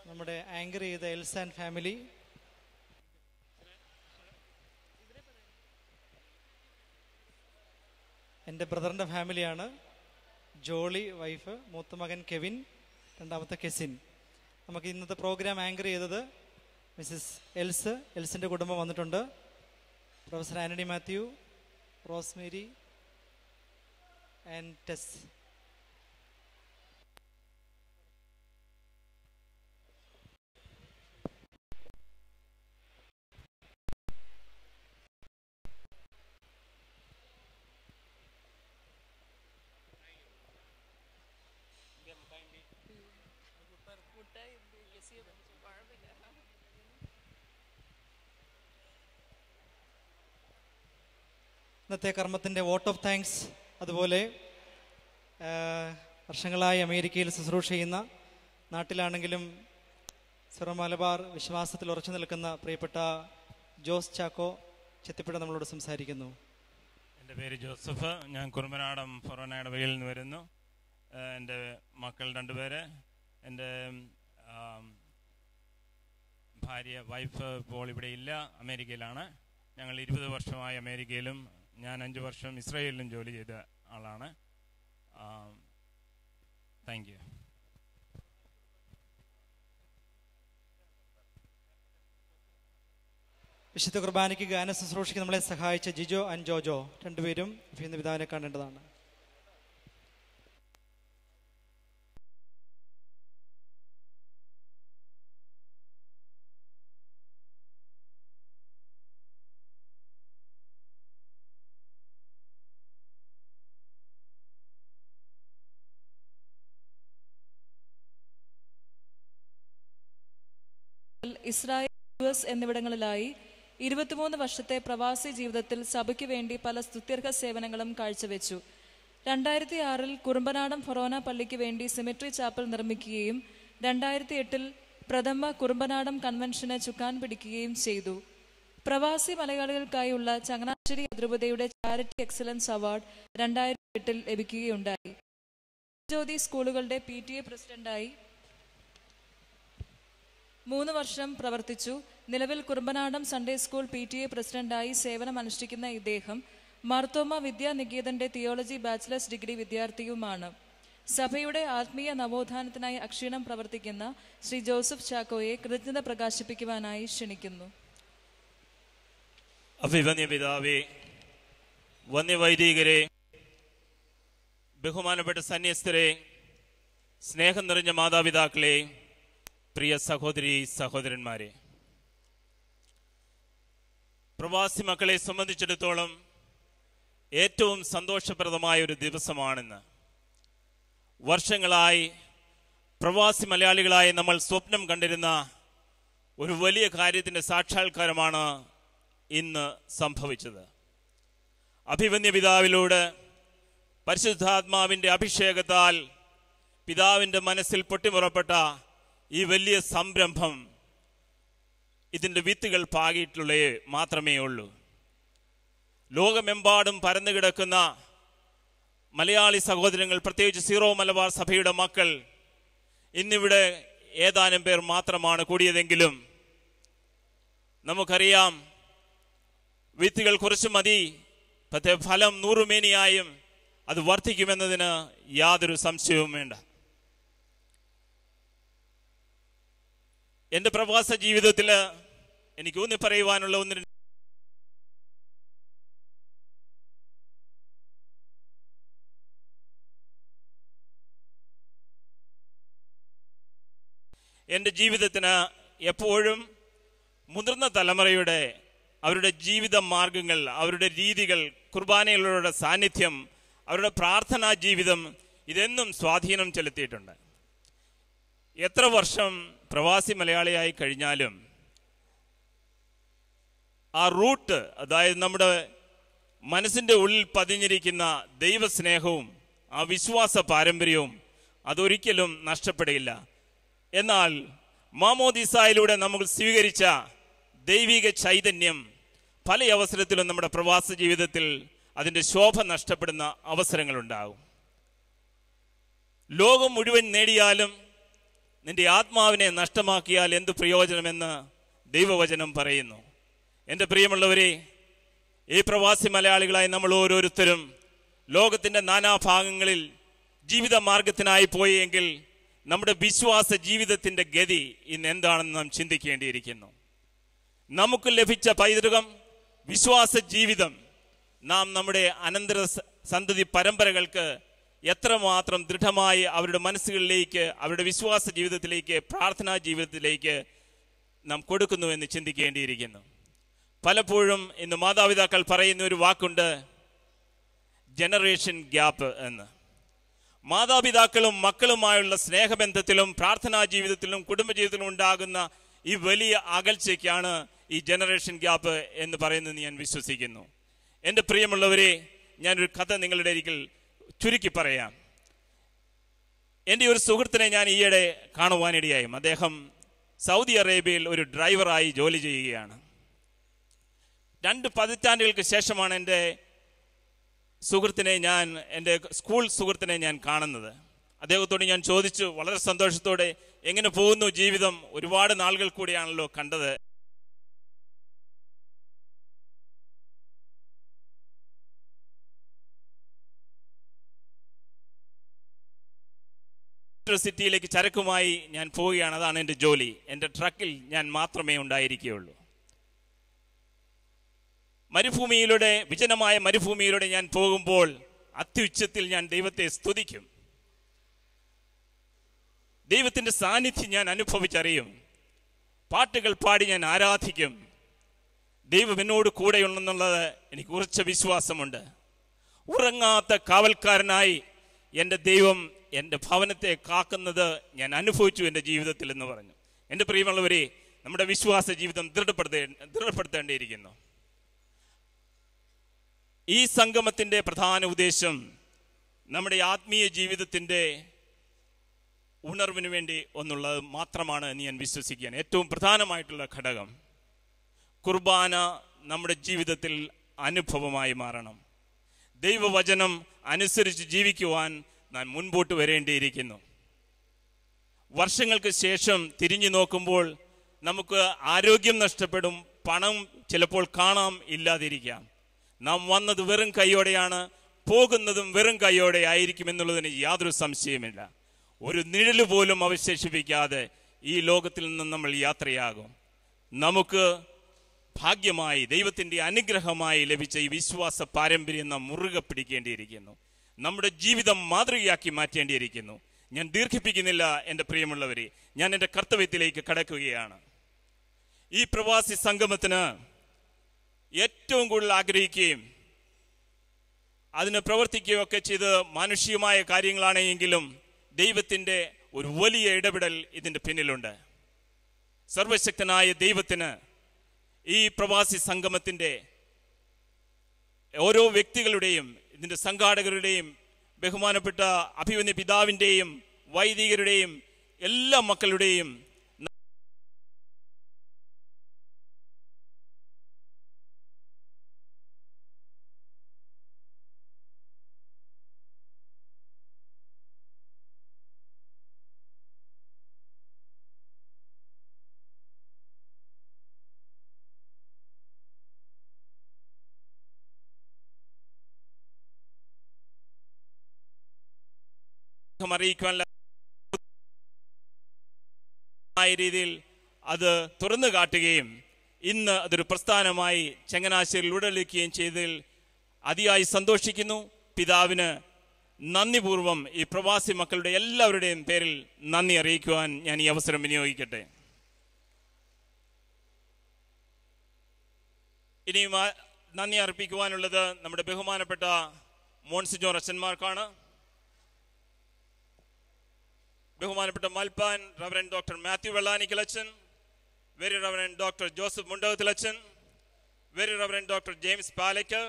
നമ്മുടെ ആങ്കർ ചെയ്ത എൽസ് ആൻഡ് ഫാമിലി, എൻ്റെ ബ്രദറിൻ്റെ ഫാമിലിയാണ്. ജോളി വൈഫ്, മൂത്ത മകൻ കെവിൻ, രണ്ടാമത്തെ കെസിൻ. നമുക്ക് ഇന്നത്തെ പ്രോഗ്രാം ആങ്കർ ചെയ്തത് മിസ്സസ് എൽസിൻ്റെ കുടുംബം വന്നിട്ടുണ്ട്. Professor Antony Mathew, Rosemary and Tess. ഇന്നത്തെ കർമ്മത്തിൻ്റെ വോട്ട് ഓഫ് താങ്ക്സ്, അതുപോലെ വർഷങ്ങളായി അമേരിക്കയിൽ ശുശ്രൂഷ ചെയ്യുന്ന, നാട്ടിലാണെങ്കിലും സിറോ മലബാർ വിശ്വാസത്തിൽ ഉറച്ചു നിൽക്കുന്ന പ്രിയപ്പെട്ട ജോസ് ചാക്കോ ചെത്തിപ്പുഴ നമ്മളോട് സംസാരിക്കുന്നു. എൻ്റെ പേര് ജോസഫ്. ഞാൻ കുറുമ്പനാടം ഫൊറോന ഇടവകയിൽ നിന്ന് വരുന്നു. എൻ്റെ മക്കൾ 2 പേര്. എൻ്റെ വൈഫ് ഇപ്പോൾ ഇവിടെ ഇല്ല, അമേരിക്കയിലാണ്. ഞങ്ങൾ 20 വർഷമായി അമേരിക്കയിലും ഞാൻ 5 വർഷം ഇസ്രായേലിലും ജോലി ചെയ്ത ആളാണ്. Thank you. വിശുദ്ധ കുർബാനയ്ക്ക് ഗാന ശുശ്രൂഷയ്ക്ക് നമ്മളെ സഹായിച്ച ജിജോ ആൻഡ് ജോജോ രണ്ടുപേരും ഇന്ന് പിതാവിനെ കാണേണ്ടതാണ്. ഇസ്രായേൽ, US എന്നിവിടങ്ങളിലായി 23 വർഷത്തെ പ്രവാസി ജീവിതത്തിൽ സഭയ്ക്ക് വേണ്ടി പല സ്തുത്യർഹ സേവനങ്ങളും കാഴ്ചവെച്ചു. 2006 കുറുമ്പനാടം ഫൊറോന പള്ളിക്ക് വേണ്ടി സിമെട്രി ചാപ്പൽ നിർമ്മിക്കുകയും 2008 പ്രഥമ കുറുമ്പനാടം കൺവെൻഷന് ചുക്കാൻ പിടിക്കുകയും ചെയ്തു. പ്രവാസി മലയാളികൾക്കായുള്ള ചങ്ങനാശ്ശേരി അതിരൂപതയുടെ ചാരിറ്റി എക്സലൻസ് അവാർഡ് 2008 ലഭിക്കുകയുണ്ടായി. ജ്യോതി സ്കൂളുകളുടെ PTA പ്രസിഡന്റായി 3 വർഷം പ്രവർത്തിച്ചു. നിലവിൽ കുറുമ്പനാടം സൺഡേ സ്കൂൾ PTA പ്രസിഡന്റായി സേവനമനുഷ്ഠിക്കുന്ന ഇദ്ദേഹം മാർത്തോമ വിദ്യാനികേതന്റെ തിയോളജി ബാച്ചിലേഴ്സ് ഡിഗ്രി വിദ്യാർത്ഥിയുമാണ്. സഭയുടെ ആത്മീയ നവോത്ഥാനത്തിനായി അക്ഷീണം പ്രവർത്തിക്കുന്ന ശ്രീ ജോസഫ് ചാക്കോയെ കൃതജ്ഞത പ്രകാശിപ്പിക്കുവാനായി ക്ഷണിക്കുന്നു. അഭിവന്യ പിതാവേ, വന്യവൈദികരെ, ബഹുമാനപ്പെട്ട സന്യസ്തരെ, സ്നേഹം നിറഞ്ഞ മാതാപിതാക്കളെ, പ്രിയ സഹോദരി സഹോദരന്മാരെ, പ്രവാസി മക്കളെ സംബന്ധിച്ചിടത്തോളം ഏറ്റവും സന്തോഷപ്രദമായ ഒരു ദിവസമാണിന്ന്. വർഷങ്ങളായി പ്രവാസി മലയാളികളായി നമ്മൾ സ്വപ്നം കണ്ടിരുന്ന ഒരു വലിയ കാര്യത്തിൻ്റെ സാക്ഷാത്കാരമാണ് ഇന്ന് സംഭവിച്ചത്. അഭിവന്യ പിതാവിലൂടെ പരിശുദ്ധാത്മാവിൻ്റെ അഭിഷേകത്താൽ പിതാവിൻ്റെ മനസ്സിൽ പൊട്ടിമുറപ്പെട്ട ഈ വലിയ സംരംഭം ഇതിൻ്റെ വിത്തുകൾ പാകിയിട്ടുള്ളേ മാത്രമേ ഉള്ളൂ. ലോകമെമ്പാടും പരന്നു കിടക്കുന്ന മലയാളി സഹോദരങ്ങൾ, പ്രത്യേകിച്ച് സീറോ മലബാർ സഭയുടെ മക്കൾ, ഇന്നിവിടെ ഏതാനും പേർ മാത്രമാണ് കൂടിയതെങ്കിലും നമുക്കറിയാം വിത്തുകൾ കുറച്ച് മതി, പക്ഷേ ഫലം നൂറുമേനിയായും അത് വർദ്ധിക്കുമെന്നതിന് യാതൊരു സംശയവും വേണ്ട. എൻ്റെ പ്രവാസ ജീവിതത്തിൽ എനിക്ക് ഊന്നി പറയുവാനുള്ള ഒന്ന് എൻ്റെ ജീവിതത്തിന് എപ്പോഴും മുതിർന്ന തലമുറയുടെ അവരുടെ ജീവിത മാർഗങ്ങൾ, അവരുടെ രീതികൾ, കുർബാനകളുടെ സാന്നിധ്യം, അവരുടെ പ്രാർത്ഥനാ ജീവിതം ഇതെന്നും സ്വാധീനം ചെലുത്തിയിട്ടുണ്ട്. എത്ര വർഷം പ്രവാസി മലയാളിയായി കഴിഞ്ഞാലും ആ റൂട്ട്, അതായത് നമ്മുടെ മനസ്സിൻ്റെ ഉള്ളിൽ പതിഞ്ഞിരിക്കുന്ന ദൈവസ്നേഹവും ആ വിശ്വാസ പാരമ്പര്യവും അതൊരിക്കലും നഷ്ടപ്പെടുകയില്ല. എന്നാൽ മാമോദീസായിലൂടെ നമ്മൾ സ്വീകരിച്ച ദൈവിക ചൈതന്യം പല അവസരത്തിലും നമ്മുടെ പ്രവാസ ജീവിതത്തിൽ അതിൻ്റെ ശോഭ നഷ്ടപ്പെടുന്ന അവസരങ്ങളുണ്ടാകും. ലോകം മുഴുവൻ നേടിയാലും നിന്റെ ആത്മാവിനെ നഷ്ടമാക്കിയാൽ എന്ത് പ്രയോജനമെന്ന് ദൈവവചനം പറയുന്നു. എൻ്റെ പ്രിയമുള്ളവരെ, ഈ പ്രവാസി മലയാളികളായി നമ്മൾ ഓരോരുത്തരും ലോകത്തിൻ്റെ നാനാഭാഗങ്ങളിൽ ജീവിത മാർഗത്തിനായി പോയെങ്കിൽ നമ്മുടെ വിശ്വാസ ജീവിതത്തിൻ്റെ ഗതി ഇന്ന് എന്താണെന്ന് നാം ചിന്തിക്കേണ്ടിയിരിക്കുന്നു. നമുക്ക് ലഭിച്ച പൈതൃകം വിശ്വാസ ജീവിതം നാം നമ്മുടെ അനന്തര സന്തതി പരമ്പരകൾക്ക് എത്രമാത്രം ദൃഢമായി അവരുടെ മനസ്സുകളിലേക്ക്, അവരുടെ വിശ്വാസ ജീവിതത്തിലേക്ക്, പ്രാർത്ഥനാ ജീവിതത്തിലേക്ക് നാം കൊടുക്കുന്നു എന്ന് ചിന്തിക്കേണ്ടിയിരിക്കുന്നു. പലപ്പോഴും ഇന്ന് മാതാപിതാക്കൾ പറയുന്ന ഒരു വാക്കുണ്ട്, ജനറേഷൻ ഗ്യാപ്പ് എന്ന്. മാതാപിതാക്കളും മക്കളുമായുള്ള സ്നേഹബന്ധത്തിലും പ്രാർത്ഥനാ ജീവിതത്തിലും കുടുംബജീവിതത്തിലും ഉണ്ടാകുന്ന ഈ വലിയ അകൽച്ചയ്ക്കാണ് ഈ ജനറേഷൻ ഗ്യാപ്പ് എന്ന് പറയുന്നത് ഞാൻ വിശ്വസിക്കുന്നു. എൻ്റെ പ്രിയമുള്ളവരെ, ഞാനൊരു കഥ നിങ്ങളുടെ അരികിൽ ചുരുക്കി പറയാം. എൻ്റെ ഒരു സുഹൃത്തിനെ ഞാൻ ഈയിടെ കാണുവാനിടയായി. അദ്ദേഹം സൗദി അറേബ്യയിൽ ഒരു ഡ്രൈവറായി ജോലി ചെയ്യുകയാണ്. 2 പതിറ്റാണ്ടുകൾക്ക് ശേഷമാണ് എൻ്റെ സ്കൂൾ സുഹൃത്തിനെ ഞാൻ കാണുന്നത്. അദ്ദേഹത്തോട് ഞാൻ ചോദിച്ചു, വളരെ സന്തോഷത്തോടെ, എങ്ങനെ പോകുന്നു ജീവിതം? ഒരുപാട് നാളുകൾ കൂടിയാണല്ലോ കണ്ടത്. സിറ്റിയിലേക്ക് ചരക്കുമായി ഞാൻ പോവുകയാണ്. അതാണ് എൻ്റെ ജോലി. എൻ്റെ ട്രക്കിൽ ഞാൻ മാത്രമേ ഉണ്ടായിരിക്കുകയുള്ളൂ. മരുഭൂമിയിലൂടെ, വിജനമായ മരുഭൂമിയിലൂടെ ഞാൻ പോകുമ്പോൾ അത്യുച്ചത്തിൽ ഞാൻ ദൈവത്തെ സ്തുതിക്കും. ദൈവത്തിൻ്റെ സാന്നിധ്യം ഞാൻ അനുഭവിച്ചറിയും. പാട്ടുകൾ പാടി ഞാൻ ആരാധിക്കും. ദൈവം എന്നോട് കൂടെയുണ്ടെന്നുള്ളത് എനിക്ക് ഉറച്ച വിശ്വാസമുണ്ട്. ഉറങ്ങാത്ത കാവൽക്കാരനായി എൻ്റെ ദൈവം എൻ്റെ ഭവനത്തെ കാക്കുന്നത് ഞാൻ അനുഭവിച്ചു എൻ്റെ ജീവിതത്തിൽ എന്ന് പറഞ്ഞു. എൻ്റെ പ്രിയമുള്ളവരെ, നമ്മുടെ വിശ്വാസ ജീവിതം ദൃഢപ്പെടുത്തേണ്ടിയിരിക്കുന്നു. ഈ സംഗമത്തിൻ്റെ പ്രധാന ഉദ്ദേശം നമ്മുടെ ആത്മീയ ജീവിതത്തിൻ്റെ ഉണർവിന് വേണ്ടി ഒന്നുള്ളത് മാത്രമാണ് എന്ന് ഞാൻ വിശ്വസിക്കുകയാണ്. ഏറ്റവും പ്രധാനമായിട്ടുള്ള ഘടകം കുർബാന നമ്മുടെ ജീവിതത്തിൽ അനുഭവമായി മാറണം. ദൈവവചനം അനുസരിച്ച് ജീവിക്കുവാൻ നാം മുൻപോട്ട് വരേണ്ടിയിരിക്കുന്നു. വർഷങ്ങൾക്ക് ശേഷം തിരിഞ്ഞു നോക്കുമ്പോൾ നമുക്ക് ആരോഗ്യം നഷ്ടപ്പെടും, പണം ചിലപ്പോൾ കാണാം, ഇല്ലാതിരിക്കാം. നാം വന്നത് വെറും കൈയോടെയാണ്, പോകുന്നതും വെറും കൈയോടെ ആയിരിക്കും എന്നുള്ളതിന് യാതൊരു സംശയമില്ല. ഒരു നിഴല് പോലും അവശേഷിപ്പിക്കാതെ ഈ ലോകത്തിൽ നിന്നും നമ്മൾ യാത്രയാകും. നമുക്ക് ഭാഗ്യമായി, ദൈവത്തിൻ്റെ അനുഗ്രഹമായി ലഭിച്ച ഈ വിശ്വാസ പാരമ്പര്യം നാം മുറുകെ പിടിക്കേണ്ടിയിരിക്കുന്നു. നമ്മുടെ ജീവിതം മാതൃകയാക്കി മാറ്റേണ്ടിയിരിക്കുന്നു. ഞാൻ ദീർഘിപ്പിക്കുന്നില്ല എൻ്റെ പ്രിയമുള്ളവരെ, ഞാൻ എൻ്റെ കർത്തവ്യത്തിലേക്ക് കടക്കുകയാണ്. ഈ പ്രവാസി സംഗമത്തിന് ഏറ്റവും കൂടുതൽ ആഗ്രഹിക്കുകയും അതിന് പ്രവർത്തിക്കുകയും ഒക്കെ ചെയ്ത് മാനുഷികമായ കാര്യങ്ങളാണെങ്കിലും ദൈവത്തിൻ്റെ ഒരു വലിയ ഇടപെടൽ ഇതിൻ്റെ പിന്നിലുണ്ട്. സർവശക്തനായ ദൈവത്തിന് ഈ പ്രവാസി സംഗമത്തിൻ്റെ ഓരോ വ്യക്തികളുടെയും, ഇതിൻ്റെ സംഘാടകരുടെയും, ബഹുമാനപ്പെട്ട അഭിമന്യ പിതാവിൻ്റെയും വൈദികരുടെയും എല്ലാ മക്കളുടെയും അറിയിക്കുവാനുള്ള രീതിയിൽ അത് തുറന്നു കാട്ടുകയും ഇന്ന് അതൊരു പ്രസ്ഥാനമായി ചങ്ങനാശ്ശേരിയിൽ ഉടലെടുക്കുകയും ചെയ്തതിൽ അതിയായി സന്തോഷിക്കുന്നു. പിതാവിന് നന്ദിപൂർവം ഈ പ്രവാസി മക്കളുടെ എല്ലാവരുടെയും പേരിൽ നന്ദി അറിയിക്കുവാൻ ഞാൻ ഈ അവസരം വിനിയോഗിക്കട്ടെ. ഇനിയും നന്ദി അർപ്പിക്കുവാനുള്ളത് നമ്മുടെ ബഹുമാനപ്പെട്ട മോൺസിഞ്ഞോർ അച്ഛന്മാർക്കാണ്. ബഹുമാനപ്പെട്ട മൽപ്പാൻ റവറൻഡ് ഡോക്ടർ മാത്യു വെള്ളാനിക്കൽ അച്ഛൻ, very reverend doctor Joseph Mundakathil അച്ഛൻ, very reverend doctor James Palakkal,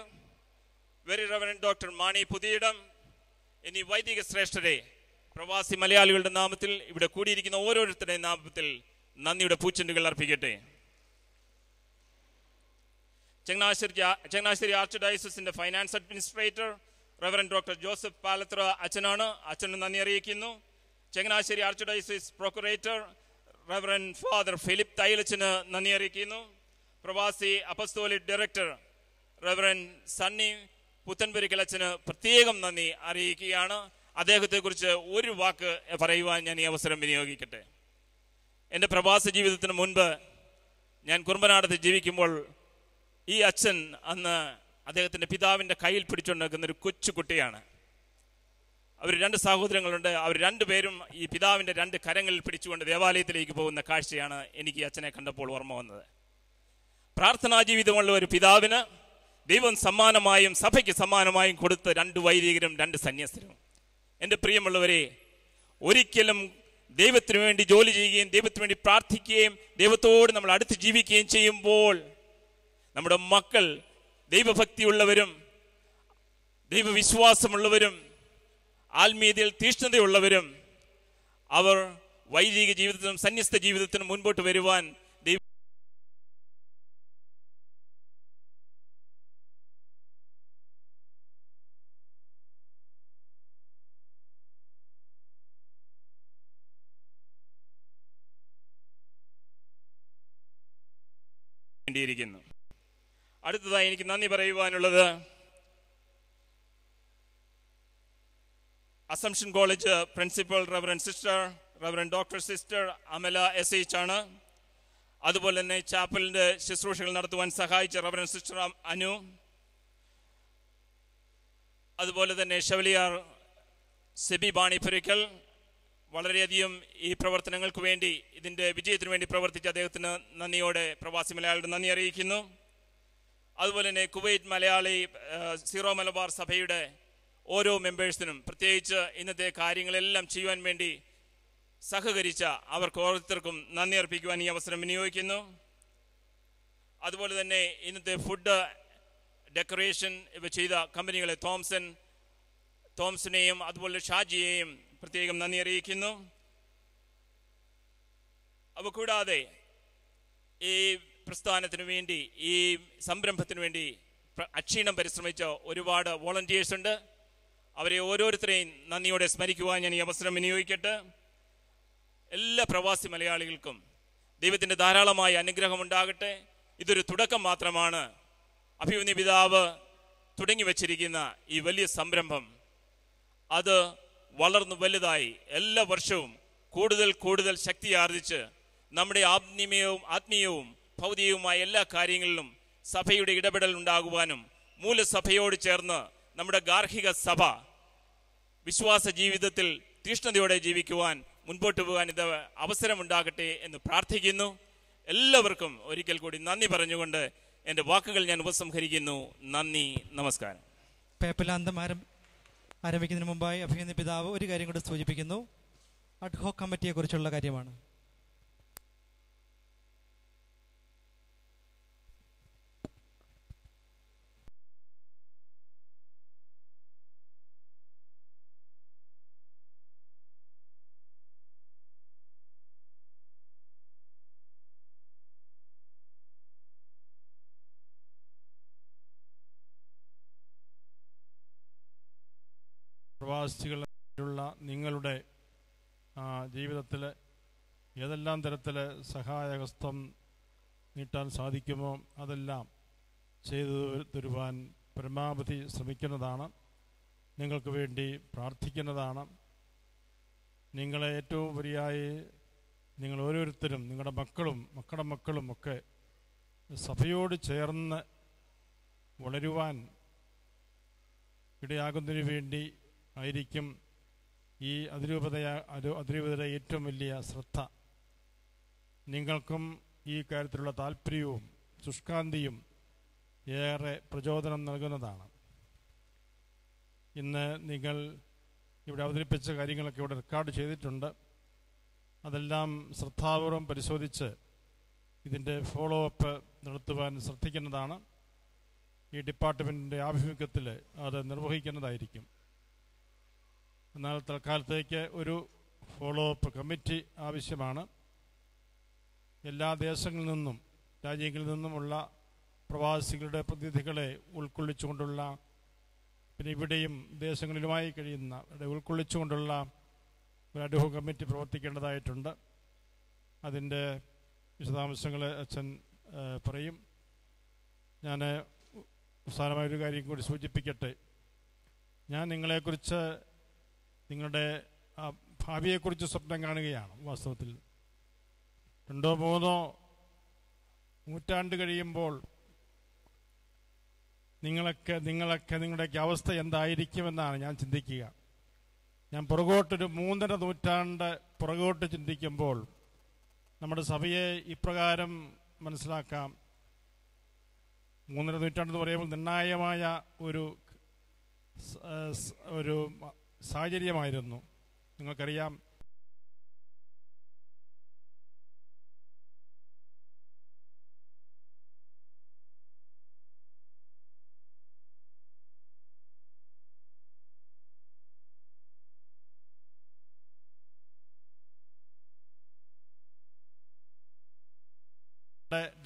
very reverend doctor Mani Puthiyidam എന്നീ വൈദിക ശ്രേഷ്ഠരെ പ്രവാസി മലയാളികളുടെ നാമത്തിൽ ഇവിടെ കൂടിയിരിക്കുന്ന ഓരോരുത്തരുടെയും നാമത്തിൽ നന്ദിയുടെ പൂച്ചെണ്ടുകൾ അർപ്പിക്കട്ടെ. ചങ്ങനാശ്ശേരി ആർച്ച് ഡയസിന്റെ finance administrator reverend doctor Joseph Palathra അച്ഛനാണ്. അച്ഛന് നന്ദി അറിയിക്കുന്നു. Changanassery arch diocese procurator reverend father Philip തൈലച്ചന് നന്ദി അറിയിക്കുന്നു. പ്രവാസി apostolic director reverend Sunny Puthenpurackal അച്ഛന് പ്രത്യേകം നന്ദി അറിയിക്കുകയാണ്. അദ്ദേഹത്തെക്കുറിച്ച് ഒരു വാക്ക് പറയുവാൻ ഞാൻ ഈ അവസരം വിനിയോഗിക്കട്ടെ. എൻ്റെ പ്രവാസ ജീവിതത്തിന് മുൻപ് ഞാൻ കുറുമ്പനാടത്ത് ജീവിക്കുമ്പോൾ ഈ അച്ഛൻ അന്ന് അദ്ദേഹത്തിൻ്റെ പിതാവിൻ്റെ കയ്യിൽ പിടിച്ചുകൊണ്ട് നിൽക്കുന്നൊരു കൊച്ചു കുട്ടിയാണ്. അവർ 2 സഹോദരങ്ങളുണ്ട്. അവർ 2 പേരും ഈ പിതാവിൻ്റെ 2 കരങ്ങളിൽ പിടിച്ചുകൊണ്ട് ദേവാലയത്തിലേക്ക് പോകുന്ന കാഴ്ചയാണ് എനിക്ക് ഈ അച്ഛനെ കണ്ടപ്പോൾ ഓർമ്മ വന്നത്. പ്രാർത്ഥനാ ജീവിതമുള്ള ഒരു പിതാവിന് ദൈവം സമ്മാനമായും സഭയ്ക്ക് സമ്മാനമായും കൊടുത്ത 2 വൈദികരും 2 സന്യസ്തരും. എൻ്റെ പ്രിയമുള്ളവരെ, ഒരിക്കലും ദൈവത്തിന് വേണ്ടി ജോലി ചെയ്യുകയും ദൈവത്തിന് വേണ്ടി പ്രാർത്ഥിക്കുകയും ദൈവത്തോട് നമ്മൾ അടുത്ത് ജീവിക്കുകയും ചെയ്യുമ്പോൾ നമ്മുടെ മക്കൾ ദൈവഭക്തിയുള്ളവരും ദൈവവിശ്വാസമുള്ളവരും ആത്മീയതയിൽ തീഷ്ണതയുള്ളവരും അവർ വൈദിക ജീവിതത്തിനും സന്യസ്ത ജീവിതത്തിനും മുൻപോട്ട് വരുവാൻ ിയിരിക്കുന്നു. അടുത്തതായി എനിക്ക് നന്ദി പറയുവാനുള്ളത് assumption college principal reverend sister reverend doctor sister Amala SH ആണ്. അതുപോലെ തന്നെ ചാപ്പലിന്റെ ശുശ്രൂഷകൾ നടത്തുവാൻ സഹായിച്ച റവറൻഡ് സിസ്റ്റർ അനു, അതുപോലെ തന്നെ ഷവലിയാർ സെബി ബാണിപുരിക്കൽ വളരെയധികം ഈ പ്രവർത്തനങ്ങൾക്ക് വേണ്ടി ഇതിൻ്റെ വിജയത്തിന് വേണ്ടി പ്രവർത്തിച്ച അദ്ദേഹത്തിന് നന്ദിയോടെ പ്രവാസി മലയാളികളുടെ നന്ദി അറിയിക്കുന്നു. അതുപോലെ തന്നെ കുവൈറ്റ് മലയാളി സീറോ മലബാർ സഭയുടെ ഓരോ മെമ്പേഴ്സിനും പ്രത്യേകിച്ച് ഇന്നത്തെ കാര്യങ്ങളെല്ലാം ചെയ്യുവാൻ വേണ്ടി സഹകരിച്ച അവർക്ക് ഓരോരുത്തർക്കും നന്ദി അർപ്പിക്കുവാൻ ഈ അവസരം വിനിയോഗിക്കുന്നു. അതുപോലെ തന്നെ ഇന്നത്തെ ഫുഡ് ഡെക്കറേഷൻ ഇവ ചെയ്ത കമ്പനികളെ തോംസനെയും അതുപോലെ ഷാജിയെയും പ്രത്യേകം നന്ദി അറിയിക്കുന്നു. അവ കൂടാതെ ഈ പ്രസ്ഥാനത്തിനു വേണ്ടി ഈ സംരംഭത്തിനു വേണ്ടി അക്ഷീണം പരിശ്രമിച്ച ഒരുപാട് വോളണ്ടിയേഴ്സ് ഉണ്ട്. അവരെ ഓരോരുത്തരെയും നന്ദിയോടെ സ്മരിക്കുവാൻ ഞാൻ ഈ അവസരം വിനിയോഗിക്കട്ടെ. എല്ലാ പ്രവാസി മലയാളികൾക്കും ദൈവത്തിൻ്റെ ധാരാളമായ അനുഗ്രഹം ഉണ്ടാകട്ടെ. ഇതൊരു തുടക്കം മാത്രമാണ്. അഭിമന്യ പിതാവ് തുടങ്ങി വച്ചിരിക്കുന്ന ഈ വലിയ സംരംഭം അത് വളർന്നു വലുതായി എല്ലാ വർഷവും കൂടുതൽ കൂടുതൽ ശക്തി ആർജിച്ച് നമ്മുടെ ആത്മീയവും ഭൗതികവുമായ എല്ലാ കാര്യങ്ങളിലും സഭയുടെ ഇടപെടൽ ഉണ്ടാകുവാനും മൂലസഭയോട് ചേർന്ന് നമ്മുടെ ഗാർഹിക സഭ വിശ്വാസ ജീവിതത്തിൽ തീഷ്ണതയോടെ ജീവിക്കുവാൻ മുൻപോട്ട് പോകാൻ ഇത് അവസരമുണ്ടാകട്ടെ എന്ന് പ്രാർത്ഥിക്കുന്നു. എല്ലാവർക്കും ഒരിക്കൽ കൂടി നന്ദി പറഞ്ഞുകൊണ്ട് എൻ്റെ വാക്കുകൾ ഞാൻ ഉപസംഹരിക്കുന്നു. നന്ദി, നമസ്കാരം. പേപ്പലാന്തം ആരംഭിക്കുന്നതിന് മുമ്പായി അഭിനന്ദ പിതാവ് ഒരു കാര്യം കൂടി സൂചിപ്പിക്കുന്നു. അഡ്ഹോക് കമ്മിറ്റിയെ കുറിച്ചുള്ള കാര്യമാണ്. പ്രവാസികളുള്ള നിങ്ങളുടെ ജീവിതത്തിൽ ഏതെല്ലാം തരത്തിൽ സഹായഹസ്തം നീട്ടാൻ സാധിക്കുമോ അതെല്ലാം ചെയ്തു തരുവാൻ പരമാവധി ശ്രമിക്കുന്നതാണ്. നിങ്ങൾക്ക് വേണ്ടി പ്രാർത്ഥിക്കുന്നതാണ്. നിങ്ങളെ ഏറ്റവും ഉപരിയായി നിങ്ങൾ ഓരോരുത്തരും നിങ്ങളുടെ മക്കളുടെ മക്കളും ഒക്കെ സഭയോട് ചേർന്ന് വളരുവാൻ ഇടയാകുന്നതിന് വേണ്ടി ആയിരിക്കും ഈ അതിരൂപതയുടെ ഏറ്റവും വലിയ ശ്രദ്ധ. നിങ്ങൾക്കും ഈ കാര്യത്തിലുള്ള താല്പര്യവും ശുഷ്കാന്തിയും ഏറെ പ്രചോദനം നൽകുന്നതാണ്. ഇന്ന് നിങ്ങൾ ഇവിടെ അവതരിപ്പിച്ച കാര്യങ്ങളൊക്കെ ഇവിടെ റെക്കോർഡ് ചെയ്തിട്ടുണ്ട്. അതെല്ലാം ശ്രദ്ധാപൂർവം പരിശോധിച്ച് ഇതിൻ്റെ ഫോളോ അപ്പ് നടത്തുവാൻ ശ്രദ്ധിക്കുന്നതാണ്. ഈ ഡിപ്പാർട്ട്മെൻറ്റിൻ്റെ ആഭിമുഖ്യത്തിൽ അത് നിർവഹിക്കുന്നതായിരിക്കും. എന്നാൽ തൽക്കാലത്തേക്ക് ഒരു ഫോളോ അപ്പ് കമ്മിറ്റി ആവശ്യമാണ്. എല്ലാ ദേശങ്ങളിൽ നിന്നും രാജ്യങ്ങളിൽ നിന്നുമുള്ള പ്രവാസികളുടെ പ്രതിനിധികളെ ഉൾക്കൊള്ളിച്ചുകൊണ്ടുള്ള, പിന്നെ ഇവിടെയും ദേശങ്ങളിലുമായി കഴിയുന്ന ഉൾക്കൊള്ളിച്ചുകൊണ്ടുള്ള ഒരു അഡ്ഹോക് കമ്മിറ്റി പ്രവർത്തിക്കേണ്ടതായിട്ടുണ്ട്. അതിൻ്റെ വിശദാംശങ്ങൾ അച്ഛൻ പറയും. ഞാൻ അവസാനമായൊരു കാര്യം കൂടി സൂചിപ്പിക്കട്ടെ. ഞാൻ നിങ്ങളെക്കുറിച്ച്, നിങ്ങളുടെ ഭാവിയെക്കുറിച്ച് സ്വപ്നം കാണുകയാണ്. വാസ്തവത്തിൽ 2-3 നൂറ്റാണ്ട് കഴിയുമ്പോൾ നിങ്ങളുടെയൊക്കെ അവസ്ഥ എന്തായിരിക്കുമെന്നാണ് ഞാൻ ചിന്തിക്കുക. ഞാൻ പുറകോട്ടൊരു 3.5 നൂറ്റാണ്ട് പുറകോട്ട് ചിന്തിക്കുമ്പോൾ നമ്മുടെ സഭയെ ഇപ്രകാരം മനസ്സിലാക്കാം. 3.5 നൂറ്റാണ്ടെന്ന് പറയുമ്പോൾ നിർണായകമായ ഒരു സാഹചര്യമായിരുന്നു. നിങ്ങൾക്കറിയാം,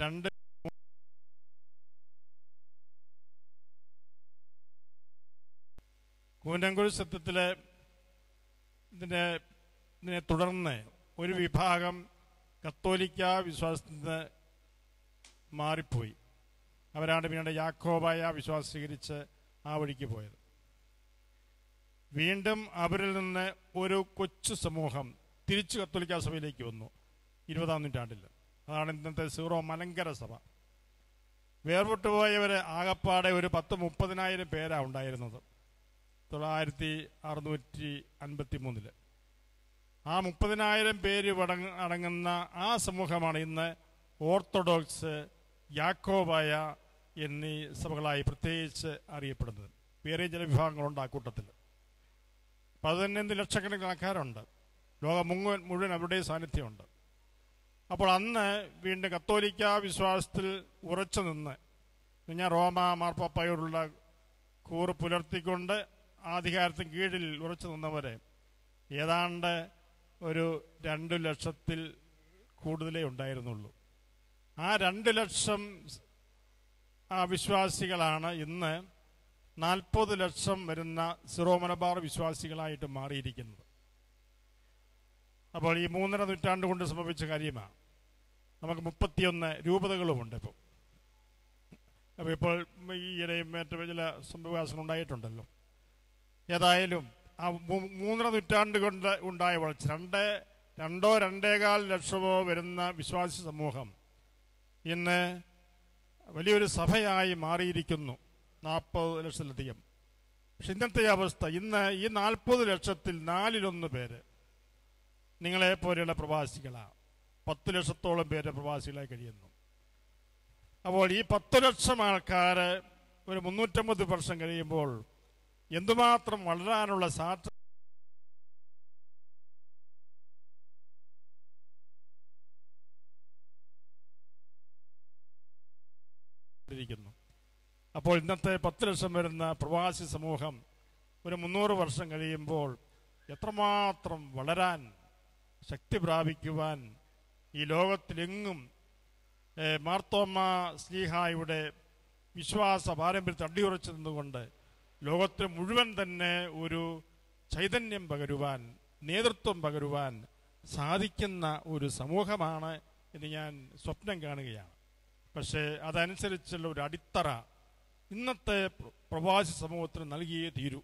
രണ്ട് കൂനങ്കുഴി സത്യത്തിലെ ഇതിനെ തുടർന്ന് ഒരു വിഭാഗം കത്തോലിക്ക വിശ്വാസത്തിൽ നിന്ന് മാറിപ്പോയി. അവരാണ് പിന്നീട് യാക്കോബായ വിശ്വാസം സ്വീകരിച്ച് ആ വഴിക്ക് പോയത്. വീണ്ടും അവരിൽ നിന്ന് ഒരു കൊച്ചു സമൂഹം തിരിച്ചു കത്തോലിക്ക സഭയിലേക്ക് വന്നു 20-ാം നൂറ്റാണ്ടിൽ. അതാണ് ഇന്നത്തെ സീറോ മലങ്കര സഭ. വേർപെട്ടുപോയവർ ആകപ്പാടെ ഒരു 10-30,000 പേരാണ് ഉണ്ടായിരുന്നത് 1653. ആ 30,000 പേര് അടങ്ങുന്ന ആ സമൂഹമാണ് ഇന്ന് ഓർത്തഡോക്സ്, യാക്കോബായ എന്നീ സഭകളായി പ്രത്യേകിച്ച് അറിയപ്പെടുന്നത്. വേറെ ചില വിഭാഗങ്ങളുണ്ട് ആ കൂട്ടത്തിൽ. 15 ലക്ഷക്കണക്കിന് ആൾക്കാരുണ്ട്. ലോകം മുഴുവൻ അവരുടെ സാന്നിധ്യമുണ്ട്. അപ്പോൾ അന്ന് വീണ്ടും കത്തോലിക്ക വിശ്വാസത്തിൽ ഉറച്ചു നിന്ന്, ഞാൻ റോമ മാർപ്പാപ്പയോടുള്ള കൂറ് പുലർത്തിക്കൊണ്ട് അധികാരത്തിന് കീഴിൽ ഉറച്ചു നിന്നവരെ ഏതാണ്ട് ഒരു 2 ലക്ഷത്തിൽ കൂടുതലേ ഉണ്ടായിരുന്നുള്ളൂ. ആ 2 ലക്ഷം വിശ്വാസികളാണ് ഇന്ന് 40 ലക്ഷം വരുന്ന സിറോ മലബാർ വിശ്വാസികളായിട്ട് മാറിയിരിക്കുന്നത്. അപ്പോൾ ഈ 3.5 നൂറ്റാണ്ട് കൊണ്ട് സംഭവിച്ച കാര്യമാണ്. നമുക്ക് 31 രൂപതകളുമുണ്ട് ഇപ്പോൾ. അപ്പോൾ ഇപ്പോൾ ഈയിടെയും മറ്റു ചില സംഭവവികാസങ്ങൾ ഉണ്ടായിട്ടുണ്ടല്ലോ. ഏതായാലും ആ 3.5 നൂറ്റാണ്ട് കൊണ്ട് ഉണ്ടായ വളർച്ച 2-2.25 ലക്ഷമോ വരുന്ന വിശ്വാസി സമൂഹം ഇന്ന് വലിയൊരു സഭയായി മാറിയിരിക്കുന്നു. 40 ലക്ഷത്തിലധികം. പക്ഷെ ഇന്നത്തെ അവസ്ഥ, ഇന്ന് ഈ 40 ലക്ഷത്തിൽ 1/4 പേര് നിങ്ങളെപ്പോലെയുള്ള പ്രവാസികളാണ്. 10 ലക്ഷത്തോളം പേര് പ്രവാസികളായി കഴിയുന്നു. അപ്പോൾ ഈ 10 ലക്ഷം ആൾക്കാർ ഒരു 350 വർഷം കഴിയുമ്പോൾ എന്തുമാത്രം വളരാനുള്ള സാധ്യത ഇരിക്കുന്നു. അപ്പോൾ ഇന്നത്തെ 10 ലക്ഷം വരുന്ന പ്രവാസി സമൂഹം ഒരു 300 വർഷം കഴിയുമ്പോൾ എത്രമാത്രം വളരാൻ, ശക്തി പ്രാപിക്കുവാൻ ഈ ലോകത്തിലെങ്ങും മാർത്തോമ്മ ശ്ലീഹായുടെ വിശ്വാസ പാരമ്പര്യത്തെ അടിയുറച്ചു നിന്നുകൊണ്ട് ലോകത്തിന് മുഴുവൻ തന്നെ ഒരു ചൈതന്യം പകരുവാൻ, നേതൃത്വം പകരുവാൻ സാധിക്കുന്ന ഒരു സമൂഹമാണ് എന്ന് ഞാൻ സ്വപ്നം കാണുകയാണ്. പക്ഷേ അതനുസരിച്ചുള്ള ഒരു അടിത്തറ ഇന്നത്തെ പ്രവാസി സമൂഹത്തിന് നൽകിയേ തീരൂ.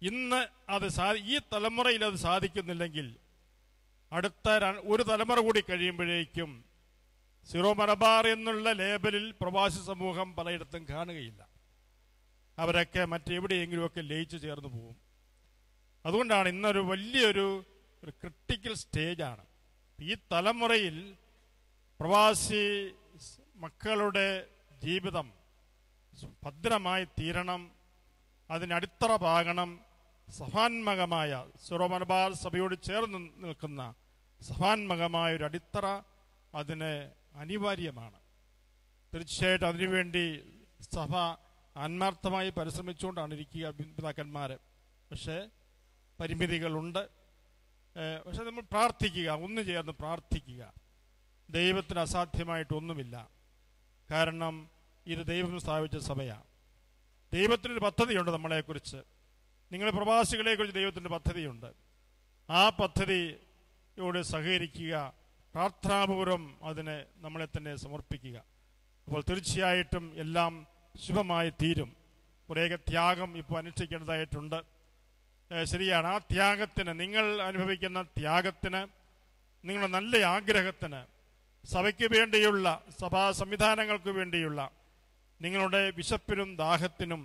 ഇന്ന് അത് ഈ തലമുറയിൽ അത് സാധിക്കുന്നില്ലെങ്കിൽ അടുത്ത ഒരു തലമുറ കൂടി കഴിയുമ്പോഴേക്കും സിറോ മലബാർ എന്നുള്ള ലേബലിൽ പ്രവാസി സമൂഹം പലയിടത്തും കാണുകയില്ല. അവരൊക്കെ മറ്റെവിടെയെങ്കിലുമൊക്കെ ലയിച്ചു ചേർന്ന് പോകും. അതുകൊണ്ടാണ് ഇന്നൊരു വലിയൊരു ക്രിട്ടിക്കൽ സ്റ്റേജാണ്. ഈ തലമുറയിൽ പ്രവാസി മക്കളുടെ ജീവിതം ഭദ്രമായി തീരണം, അതിനടിത്തറ പാകണം. സഭാന്മകമായ സിറോ മലബാർ സഭയോട് ചേർന്ന് നിൽക്കുന്ന സഭാന്മകമായ ഒരു അടിത്തറ അതിന് അനിവാര്യമാണ്. തീർച്ചയായിട്ടും അതിനുവേണ്ടി സഭ ആത്മാർത്ഥമായി പരിശ്രമിച്ചുകൊണ്ടാണ് ഇരിക്കുക പിതാക്കന്മാർ. പക്ഷേ പരിമിതികളുണ്ട്. പക്ഷെ നമ്മൾ പ്രാർത്ഥിക്കുക, ഒന്നു ചേർന്ന് പ്രാർത്ഥിക്കുക. ദൈവത്തിന് അസാധ്യമായിട്ടൊന്നുമില്ല. കാരണം ഇത് ദൈവം സ്ഥാപിച്ച സഭയാണ്. ദൈവത്തിനൊരു പദ്ധതിയുണ്ട് നമ്മളെക്കുറിച്ച്. നിങ്ങളെ പ്രവാസികളെക്കുറിച്ച് ദൈവത്തിൻ്റെ പദ്ധതിയുണ്ട്. ആ പദ്ധതിയോട് സഹകരിക്കുക, പ്രാർത്ഥനാപൂർവം അതിനെ നമ്മളെ തന്നെ സമർപ്പിക്കുക. അപ്പോൾ തീർച്ചയായിട്ടും എല്ലാം ശുഭമായി തീരും. കുറേയൊക്കെ ത്യാഗം ഇപ്പോൾ അനുഷ്ഠിക്കേണ്ടതായിട്ടുണ്ട്. ശരിയാണ്. ആ ത്യാഗത്തിന്, നിങ്ങൾ അനുഭവിക്കുന്ന ത്യാഗത്തിന്, നിങ്ങളുടെ നല്ല ആഗ്രഹത്തിന്, സഭയ്ക്ക് വേണ്ടിയുള്ള, സഭാ സംവിധാനങ്ങൾക്ക് വേണ്ടിയുള്ള നിങ്ങളുടെ വിശപ്പിനും ദാഹത്തിനും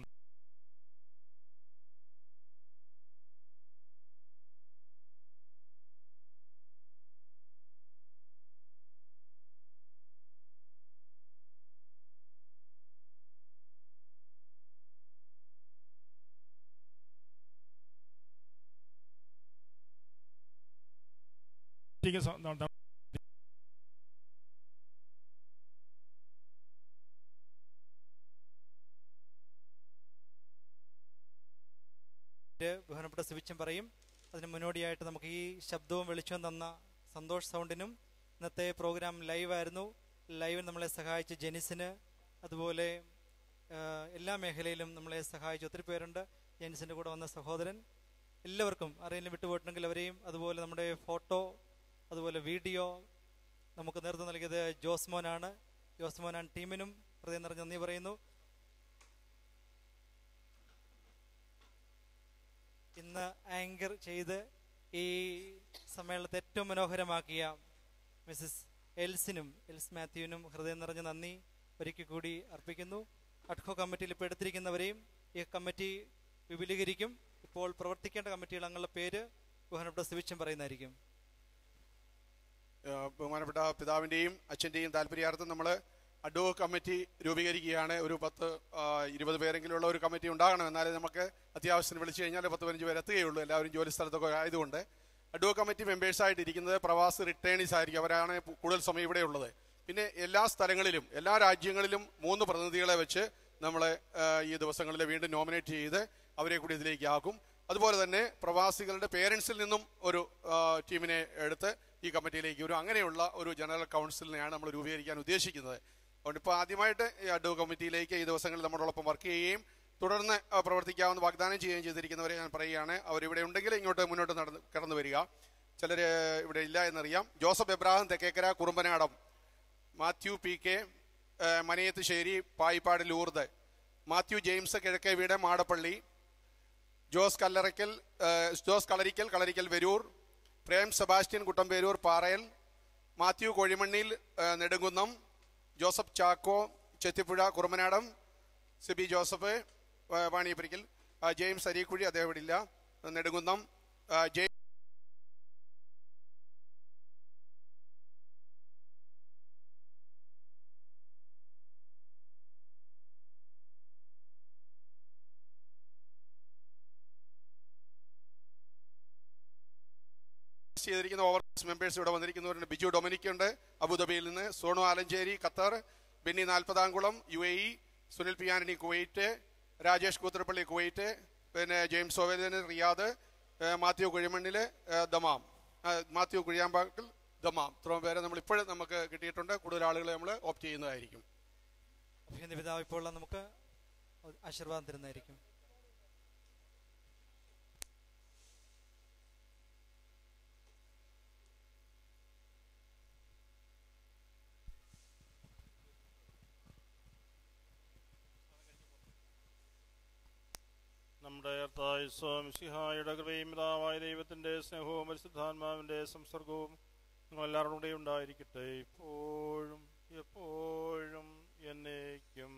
ബഹുമാനപ്പെട്ട സിവിച്ചൻ പറയും. അതിന് മുന്നോടിയായിട്ട് നമുക്ക് ഈ ശബ്ദവും വെളിച്ചവും തന്ന സന്തോഷ് സൗണ്ടിനും, ഇന്നത്തെ പ്രോഗ്രാം ലൈവായിരുന്നു. ലൈവിൽ നമ്മളെ സഹായിച്ച ജെനിസിന്, അതുപോലെ എല്ലാ മേഖലയിലും നമ്മളെ സഹായിച്ച ഒത്തിരി പേരുണ്ട്. ജെനിസിൻ്റെ കൂടെ വന്ന സഹോദരൻ, എല്ലാവർക്കും ആരെങ്കിലും വിട്ടുപോയിട്ടുണ്ടെങ്കിൽ അവരെയും, അതുപോലെ നമ്മുടെ ഫോട്ടോ, അതുപോലെ വീഡിയോ നമുക്ക് നേതൃത്വം നൽകിയത് ജോസ്മോനാണ്. ജോസ്മോനാൻ ടീമിനും ഹൃദയം നിറഞ്ഞ നന്ദി പറയുന്നു. ഇന്ന് ആങ്കർ ചെയ്ത് ഈ സമ്മേളനത്തെ ഏറ്റവും മനോഹരമാക്കിയ മിസ്സസ് എൽസ് മാത്യുവിനും ഹൃദയം നിറഞ്ഞ നന്ദി ഒരിക്കൽ കൂടി അർപ്പിക്കുന്നു. അഡ്ഹോ കമ്മിറ്റിയിൽ ഇപ്പോൾ എടുത്തിരിക്കുന്നവരെയും ഈ കമ്മിറ്റി വിപുലീകരിക്കും. ഇപ്പോൾ പ്രവർത്തിക്കേണ്ട കമ്മിറ്റികൾ അംഗങ്ങളുടെ പേര് ബഹുമാനപ്പെട്ട സിവിച്ചൻ പറയുന്നതായിരിക്കും. ബഹുമാനപ്പെട്ട പിതാവിൻ്റെയും അച്ഛൻ്റെയും താല്പര്യാർത്ഥം നമ്മൾ അഡ്ഹോ കമ്മിറ്റി രൂപീകരിക്കുകയാണ്. ഒരു 10-20 പേരെങ്കിലും ഉള്ള ഒരു കമ്മിറ്റി ഉണ്ടാകണം. എന്നാലേ നമുക്ക് അത്യാവശ്യത്തിന് വിളിച്ചു കഴിഞ്ഞാൽ 10-15 പേര് എത്തുകയുള്ളൂ. എല്ലാവരും ജോലി സ്ഥലത്തൊക്കെ ആയതുകൊണ്ട് അഡ്ഹോ കമ്മിറ്റി മെമ്പേഴ്സായിട്ട് ഇരിക്കുന്നത് പ്രവാസി റിട്ടേണീസ് ആയിരിക്കും. അവരാണ് കൂടുതൽ സമയം ഇവിടെ ഉള്ളത്. പിന്നെ എല്ലാ സ്ഥലങ്ങളിലും, എല്ലാ രാജ്യങ്ങളിലും 3 പ്രതിനിധികളെ വെച്ച് നമ്മൾ ഈ ദിവസങ്ങളിൽ വീണ്ടും നോമിനേറ്റ് ചെയ്ത് അവരെ കൂടി ഇതിലേക്ക് ആക്കും. അതുപോലെ തന്നെ പ്രവാസികളുടെ പേരൻസിൽ നിന്നും ഒരു ടീമിനെ എടുത്ത് ഈ കമ്മിറ്റിയിലേക്ക് വരും. അങ്ങനെയുള്ള ഒരു ജനറൽ കൗൺസിലിനെയാണ് നമ്മൾ രൂപീകരിക്കാൻ ഉദ്ദേശിക്കുന്നത്. അതുകൊണ്ട് ഇപ്പോൾ ആദ്യമായിട്ട് ഈ അഡ്ഹോ കമ്മിറ്റിയിലേക്ക് ഈ ദിവസങ്ങളിൽ നമ്മളോടൊപ്പം വർക്ക് ചെയ്യുകയും തുടർന്ന് പ്രവർത്തിക്കാമെന്ന് വാഗ്ദാനം ചെയ്യുകയും ചെയ്തിരിക്കുന്നവരെ ഞാൻ പറയുകയാണ്. അവരിവിടെ ഉണ്ടെങ്കിൽ ഇങ്ങോട്ട് മുന്നോട്ട് കടന്നു വരിക. ചിലർ ഇവിടെ ഇല്ല എന്നറിയാം. Joseph Abraham Thekkekara Kurumbanadam, Mathew PK Manayathussery Payippad Lourdes, Mathew James Kizhakke Veedu Madappally, Jose Kalarickal Kalarickal Veroor, Prem Sebastian Kuttamperoor Parayil, Mathew Kozhimannil Nedumkunnam, Joseph Chacko Chethipuzha Kurumanadam, Siby Joseph Vaniyapparackal, James Areekuzhy അദ്ദേഹം ഇവിടെ ഇല്ല നെടുങ്കുന്നം, ചെയ്തിരിക്കുന്ന ഓവർസീസ് മെമ്പേഴ്സ് ഇവിടെ വന്നിരിക്കുന്നവരുണ്ട്. ബിജു ഡൊമിനിക് ഉണ്ട് അബുദാബിയിൽ നിന്ന്, Sonu Alencherry Qatar, Benny 40 UAE, Sunil P Antony Kuwait, Rajesh Koothrappally Kuwait, പിന്നെ ജെയിംസ് ഓവേലിന് Riyadh, Mathew Kuzhimannil Dammam, Mathew Kuzhiyampackal Dammam. ഇത്രയും പേരെ നമ്മൾ ഇപ്പോഴും നമുക്ക് കിട്ടിയിട്ടുണ്ട്. കൂടുതൽ ആളുകളെ നമ്മൾ ഓപ്റ്റ് ചെയ്യുന്നതായിരിക്കും. പിതാവ് ഇപ്പോൾ നമുക്ക് ആശീർവാദം തരുന്നതായിരിക്കും. നമ്മുടെ കർത്താവായ മിശിഹായുടെ കൃപയും പിതാവായ ദൈവത്തിൻ്റെ സ്നേഹവും പരിശുദ്ധാത്മാവിൻ്റെ സംസർഗവും നിങ്ങളെല്ലാവരുടെ കൂടെ ഉണ്ടായിരിക്കട്ടെ, ഇപ്പോഴും എപ്പോഴും എന്നേക്കും.